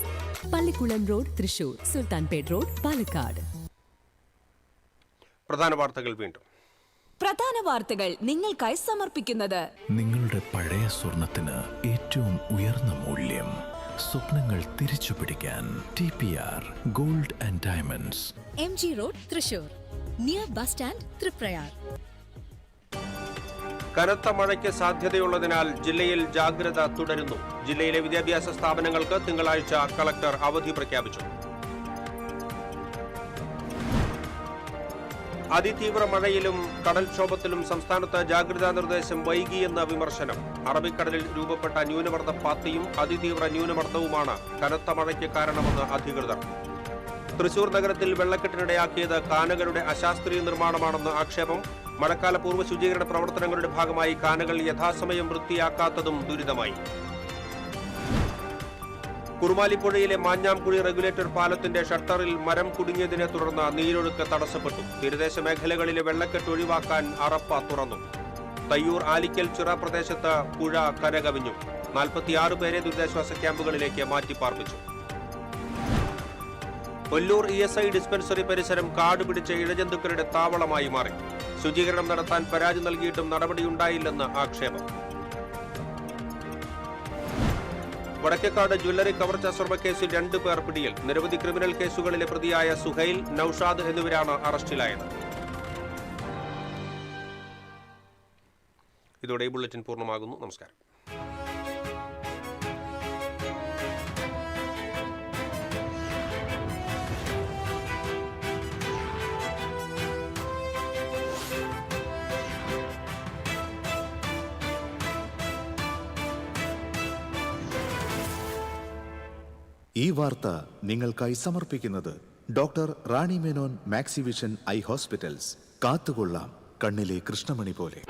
Pallikkulam road, Thrissur, Sultanpet road, Palakkad. പ്രധാന വാർത്തകൾ വീണ്ടും. പ്രധാന വാർത്തകൾ നിങ്ങൾക്കായി സമർപ്പിക്കുന്നത് നിങ്ങളുടെ പഴയ സ്വർണത്തിന് ഏറ്റവും ഉയർന്ന മൂല്യം. സ്വപ്നങ്ങൾ തിരിച്ചു പിടിക്കാൻ TPR gold and diamonds, MG road, Thrissur, near bus stand, Triprayar. കനത്ത മഴയ്ക്ക് സാധ്യതയുള്ളതിനാൽ ജില്ലയിൽ ജാഗ്രത തുടരുന്നു. ജില്ലയിലെ വിദ്യാഭ്യാസ സ്ഥാപനങ്ങൾക്ക് തിങ്കളാഴ്ച കളക്ടർ അവധി പ്രഖ്യാപിച്ചു. അതിതീവ്ര മഴയിലും കടൽക്ഷോഭത്തിലും സംസ്ഥാനത്ത് ജാഗ്രതാ നിർദ്ദേശം വൈകിയെന്ന വിമർശനം. അറബിക്കടലിൽ രൂപപ്പെട്ട ന്യൂനമർദ്ദ പാത്തിയും അതിതീവ്ര ന്യൂനമർദ്ദവുമാണ് കനത്ത മഴയ്ക്ക് കാരണമെന്ന് അധികൃതർ. തൃശൂർ നഗരത്തിൽ വെള്ളക്കെട്ടിനിടയാക്കിയത് കാനകളുടെ അശാസ്ത്രീയ നിർമ്മാണമാണെന്ന് ആക്ഷേപം. മഴക്കാല പൂർവ്വ ശുചീകരണ പ്രവർത്തനങ്ങളുടെ ഭാഗമായി കാനകൾ യഥാസമയം വൃത്തിയാക്കാത്തതും ദുരിതമായി. കുറുമാലിപ്പുഴയിലെ മാഞ്ഞാംകുഴി റെഗുലേറ്റർ പാലത്തിന്റെ ഷട്ടറിൽ മരം കുടുങ്ങിയതിനെ തുടർന്ന് നീരൊഴുക്ക് തടസ്സപ്പെട്ടു. തീരദേശ മേഖലകളിലെ വെള്ളക്കെട്ട് ഒഴിവാക്കാൻ അറപ്പ തുറന്നു. തയ്യൂർ ആലിക്കൽ ചിറ പ്രദേശത്ത് പുഴ കരകവിഞ്ഞു. 46 പേരെ ദുരിതാശ്വാസ ക്യാമ്പുകളിലേക്ക് മാറ്റിപ്പാർപ്പിച്ചു. കൊല്ലൂർ ESI ഡിസ്പെൻസറി പരിസരം കാടുപിടിച്ച ഇഴജന്തുക്കളുടെ താവളമായി മാറി. ശുചീകരണം നടത്താൻ പരാതി നൽകിയിട്ടും നടപടിയുണ്ടായില്ലെന്ന് ആക്ഷേപം. വടക്കേക്കാട് ജ്വല്ലറി കവർച്ച സ്വർണ്ണക്കേസിൽ 2 പേർ പിടിയിൽ. നിരവധി ക്രിമിനൽ കേസുകളിലെ പ്രതിയായ സുഹൈൽ, നൌഷാദ് എന്നിവരാണ് അറസ്റ്റിലായത്. ഇതോടെ ഈ ബുള്ളറ്റിൻ പൂർണ്ണമാകുന്നു. നമസ്കാരം. ഈ വാർത്ത നിങ്ങൾക്കായി സമർപ്പിക്കുന്നത് doctor Rani Menon Maxivision I hospitals. കാത്തുകൊള്ളാം കണ്ണിലെ കൃഷ്ണമണി പോലെ.